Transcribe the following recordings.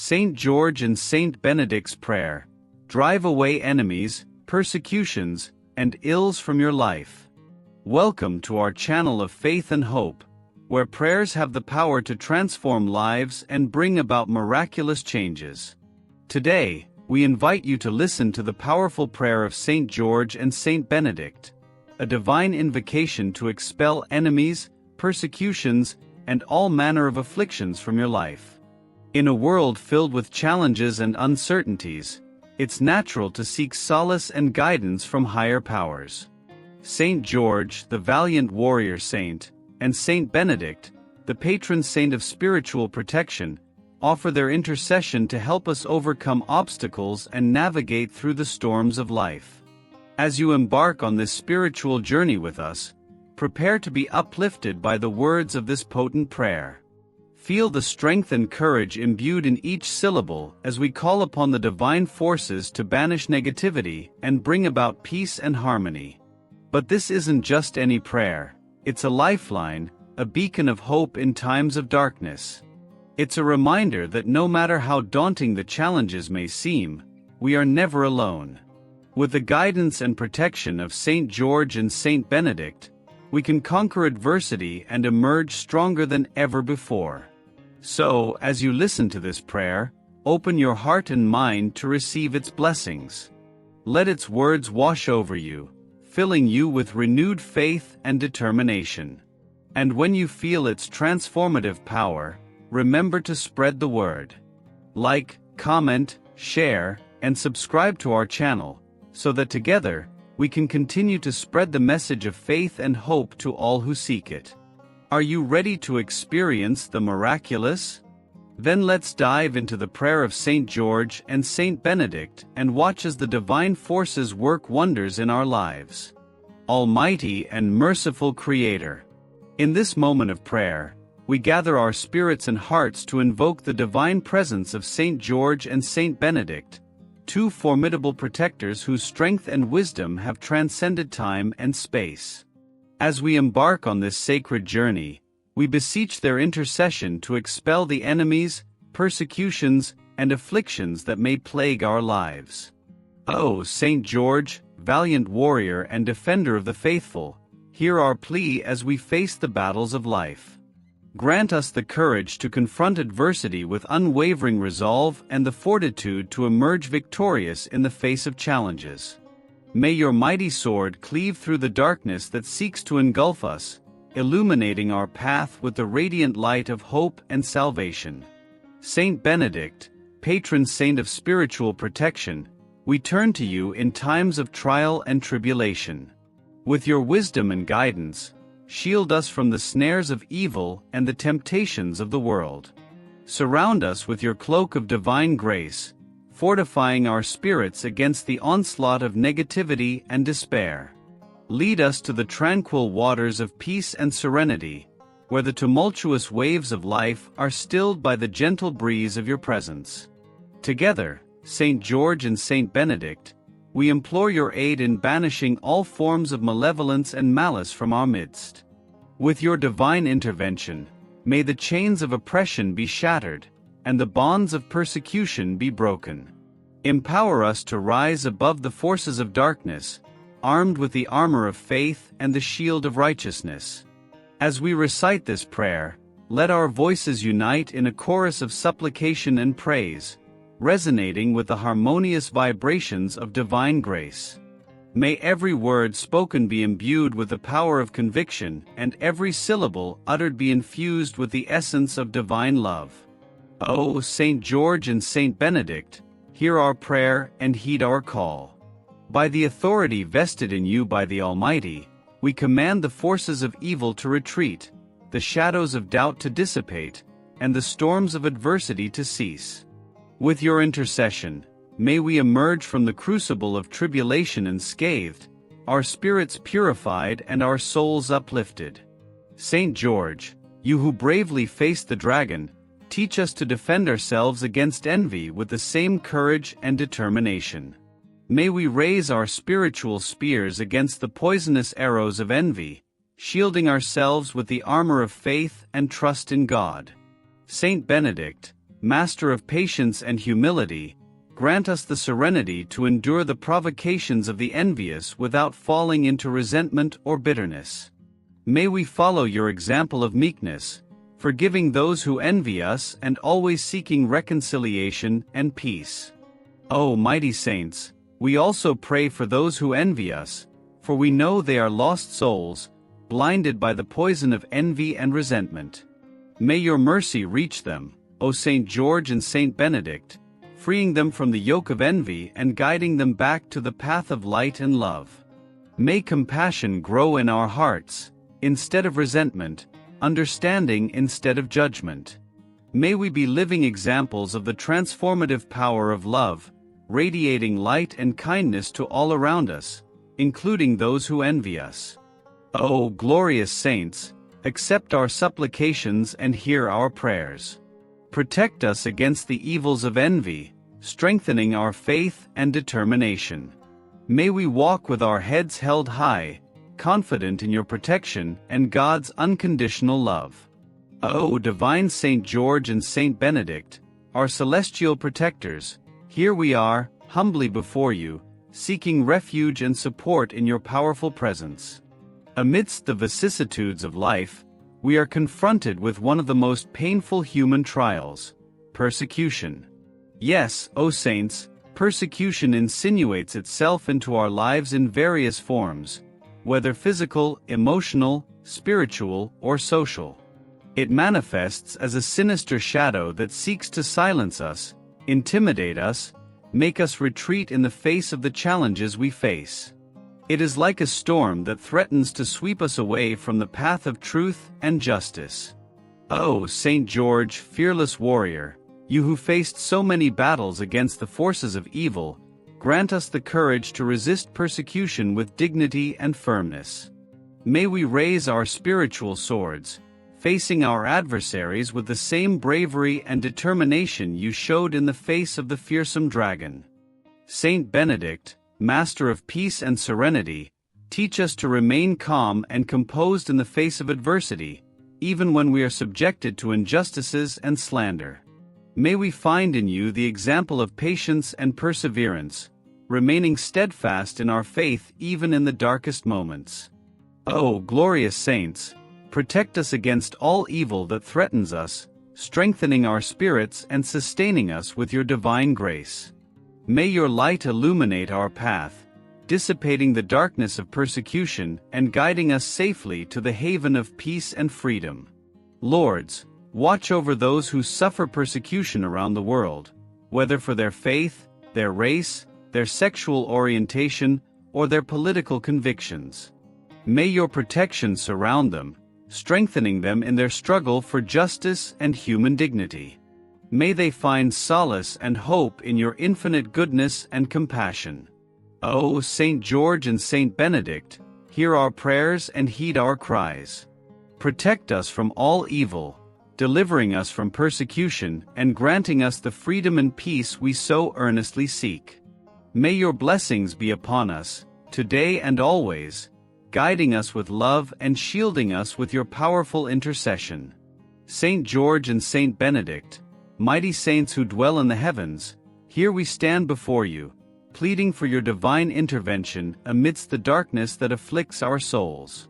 Saint George and Saint Benedict's prayer. Drive away enemies, persecutions, and ills from your life. Welcome to our channel of faith and hope, where prayers have the power to transform lives and bring about miraculous changes. Today, we invite you to listen to the powerful prayer of Saint George and Saint Benedict, a divine invocation to expel enemies, persecutions, and all manner of afflictions from your life. In a world filled with challenges and uncertainties, it's natural to seek solace and guidance from higher powers. Saint George, the valiant warrior saint, and Saint Benedict, the patron saint of spiritual protection, offer their intercession to help us overcome obstacles and navigate through the storms of life. As you embark on this spiritual journey with us, prepare to be uplifted by the words of this potent prayer. Feel the strength and courage imbued in each syllable as we call upon the divine forces to banish negativity and bring about peace and harmony. But this isn't just any prayer, it's a lifeline, a beacon of hope in times of darkness. It's a reminder that no matter how daunting the challenges may seem, we are never alone. With the guidance and protection of Saint George and Saint Benedict, we can conquer adversity and emerge stronger than ever before. So, as you listen to this prayer, open your heart and mind to receive its blessings. Let its words wash over you, filling you with renewed faith and determination. And when you feel its transformative power, remember to spread the word. Like, comment, share, and subscribe to our channel, so that together, we can continue to spread the message of faith and hope to all who seek it. Are you ready to experience the miraculous? Then let's dive into the prayer of Saint George and Saint Benedict and watch as the divine forces work wonders in our lives. Almighty and merciful Creator, in this moment of prayer, we gather our spirits and hearts to invoke the divine presence of Saint George and Saint Benedict, two formidable protectors whose strength and wisdom have transcended time and space. As we embark on this sacred journey, we beseech their intercession to expel the enemies, persecutions, and afflictions that may plague our lives. O Saint George, valiant warrior and defender of the faithful, hear our plea as we face the battles of life. Grant us the courage to confront adversity with unwavering resolve and the fortitude to emerge victorious in the face of challenges. May your mighty sword cleave through the darkness that seeks to engulf us, illuminating our path with the radiant light of hope and salvation. Saint Benedict, patron saint of spiritual protection, we turn to you in times of trial and tribulation. With your wisdom and guidance, shield us from the snares of evil and the temptations of the world. Surround us with your cloak of divine grace, fortifying our spirits against the onslaught of negativity and despair. Lead us to the tranquil waters of peace and serenity, where the tumultuous waves of life are stilled by the gentle breeze of your presence. Together, Saint George and Saint Benedict, we implore your aid in banishing all forms of malevolence and malice from our midst. With your divine intervention, may the chains of oppression be shattered, and the bonds of persecution be broken. Empower us to rise above the forces of darkness, armed with the armor of faith and the shield of righteousness. As we recite this prayer, let our voices unite in a chorus of supplication and praise, resonating with the harmonious vibrations of divine grace. May every word spoken be imbued with the power of conviction, and every syllable uttered be infused with the essence of divine love. O Saint George and Saint Benedict, hear our prayer and heed our call. By the authority vested in you by the Almighty, we command the forces of evil to retreat, the shadows of doubt to dissipate, and the storms of adversity to cease. With your intercession, may we emerge from the crucible of tribulation unscathed, our spirits purified and our souls uplifted. Saint George, you who bravely faced the dragon, teach us to defend ourselves against envy with the same courage and determination. May we raise our spiritual spears against the poisonous arrows of envy, shielding ourselves with the armor of faith and trust in God. Saint Benedict, Master of patience and humility, grant us the serenity to endure the provocations of the envious without falling into resentment or bitterness. May we follow your example of meekness, forgiving those who envy us and always seeking reconciliation and peace. O mighty saints, we also pray for those who envy us, for we know they are lost souls, blinded by the poison of envy and resentment. May your mercy reach them, O Saint George and Saint Benedict, freeing them from the yoke of envy and guiding them back to the path of light and love. May compassion grow in our hearts, instead of resentment, understanding instead of judgment. May we be living examples of the transformative power of love, radiating light and kindness to all around us, including those who envy us. O glorious saints, accept our supplications and hear our prayers. Protect us against the evils of envy, strengthening our faith and determination. May we walk with our heads held high, confident in your protection and God's unconditional love. O divine Saint George and Saint Benedict, our celestial protectors, here we are, humbly before you, seeking refuge and support in your powerful presence. Amidst the vicissitudes of life, we are confronted with one of the most painful human trials: persecution. Yes, O saints, persecution insinuates itself into our lives in various forms, whether physical, emotional, spiritual, or social. It manifests as a sinister shadow that seeks to silence us, intimidate us, make us retreat in the face of the challenges we face. It is like a storm that threatens to sweep us away from the path of truth and justice. O Saint George, fearless warrior, you who faced so many battles against the forces of evil, grant us the courage to resist persecution with dignity and firmness. May we raise our spiritual swords, facing our adversaries with the same bravery and determination you showed in the face of the fearsome dragon. Saint Benedict, Master of peace and serenity, teach us to remain calm and composed in the face of adversity, even when we are subjected to injustices and slander. May we find in you the example of patience and perseverance, remaining steadfast in our faith even in the darkest moments. O glorious saints, protect us against all evil that threatens us, strengthening our spirits and sustaining us with your divine grace. May your light illuminate our path, dissipating the darkness of persecution and guiding us safely to the haven of peace and freedom. Lords, watch over those who suffer persecution around the world, whether for their faith, their race, their sexual orientation, or their political convictions. May your protection surround them, strengthening them in their struggle for justice and human dignity. May they find solace and hope in your infinite goodness and compassion. O Saint George and Saint Benedict, hear our prayers and heed our cries. Protect us from all evil, delivering us from persecution and granting us the freedom and peace we so earnestly seek. May your blessings be upon us, today and always, guiding us with love and shielding us with your powerful intercession. Saint George and Saint Benedict, mighty saints who dwell in the heavens, here we stand before you, pleading for your divine intervention amidst the darkness that afflicts our souls.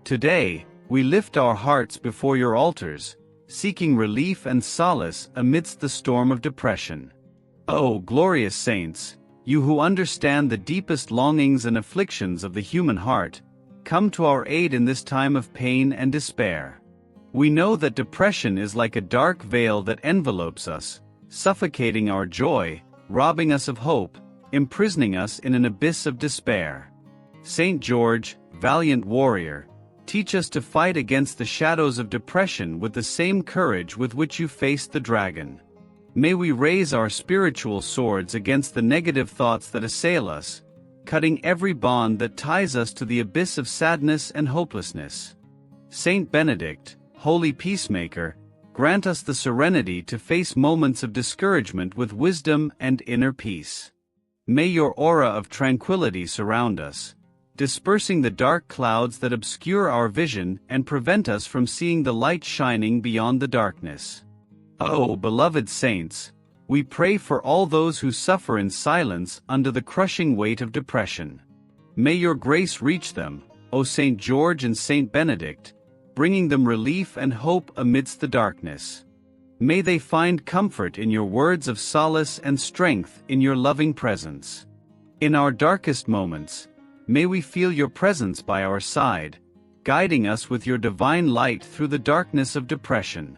Today, we lift our hearts before your altars, seeking relief and solace amidst the storm of depression. O glorious saints, you who understand the deepest longings and afflictions of the human heart, come to our aid in this time of pain and despair. We know that depression is like a dark veil that envelopes us, suffocating our joy, robbing us of hope, imprisoning us in an abyss of despair. Saint George, valiant warrior, teach us to fight against the shadows of depression with the same courage with which you faced the dragon. May we raise our spiritual swords against the negative thoughts that assail us, cutting every bond that ties us to the abyss of sadness and hopelessness. Saint Benedict, holy peacemaker, grant us the serenity to face moments of discouragement with wisdom and inner peace. May your aura of tranquility surround us, dispersing the dark clouds that obscure our vision and prevent us from seeing the light shining beyond the darkness. Oh, beloved saints, we pray for all those who suffer in silence under the crushing weight of depression. May your grace reach them, O Saint George and Saint Benedict, bringing them relief and hope amidst the darkness. May they find comfort in your words of solace and strength in your loving presence. In our darkest moments, may we feel your presence by our side, guiding us with your divine light through the darkness of depression.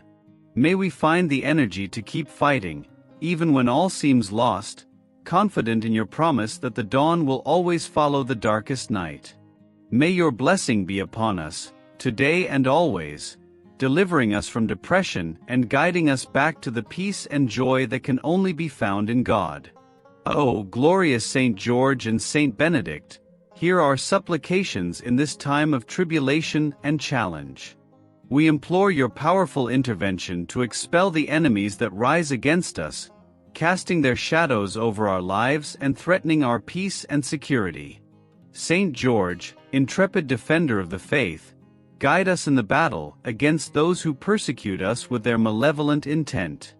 May we find the energy to keep fighting, even when all seems lost, confident in your promise that the dawn will always follow the darkest night. May your blessing be upon us, today and always, delivering us from depression and guiding us back to the peace and joy that can only be found in God. Oh, glorious Saint George and Saint Benedict, hear our supplications in this time of tribulation and challenge. We implore your powerful intervention to expel the enemies that rise against us, casting their shadows over our lives and threatening our peace and security. Saint George, intrepid defender of the faith, guide us in the battle against those who persecute us with their malevolent intent.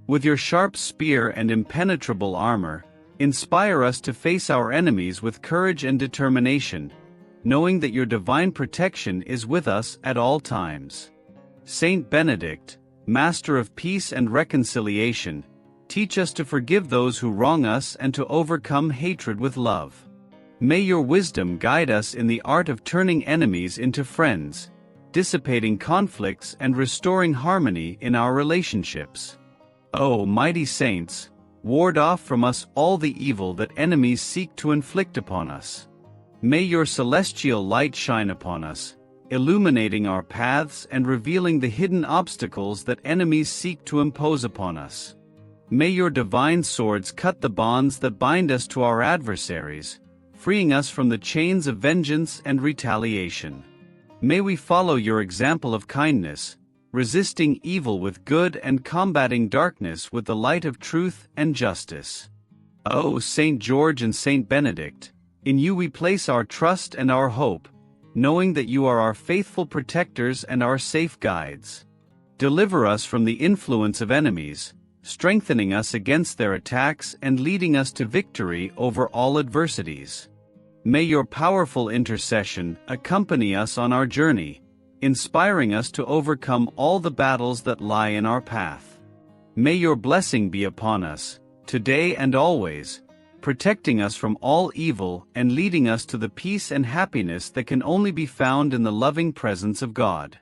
With your sharp spear and impenetrable armor, inspire us to face our enemies with courage and determination, knowing that your divine protection is with us at all times. Saint Benedict, Master of peace and reconciliation, teach us to forgive those who wrong us and to overcome hatred with love. May your wisdom guide us in the art of turning enemies into friends, dissipating conflicts and restoring harmony in our relationships. O mighty saints, ward off from us all the evil that enemies seek to inflict upon us. May your celestial light shine upon us, illuminating our paths and revealing the hidden obstacles that enemies seek to impose upon us. May your divine swords cut the bonds that bind us to our adversaries, freeing us from the chains of vengeance and retaliation. May we follow your example of kindness, resisting evil with good and combating darkness with the light of truth and justice. O Saint George and Saint Benedict, in you we place our trust and our hope, knowing that you are our faithful protectors and our safe guides. Deliver us from the influence of enemies, strengthening us against their attacks and leading us to victory over all adversities. May your powerful intercession accompany us on our journey, inspiring us to overcome all the battles that lie in our path. May your blessing be upon us, today and always, protecting us from all evil and leading us to the peace and happiness that can only be found in the loving presence of God.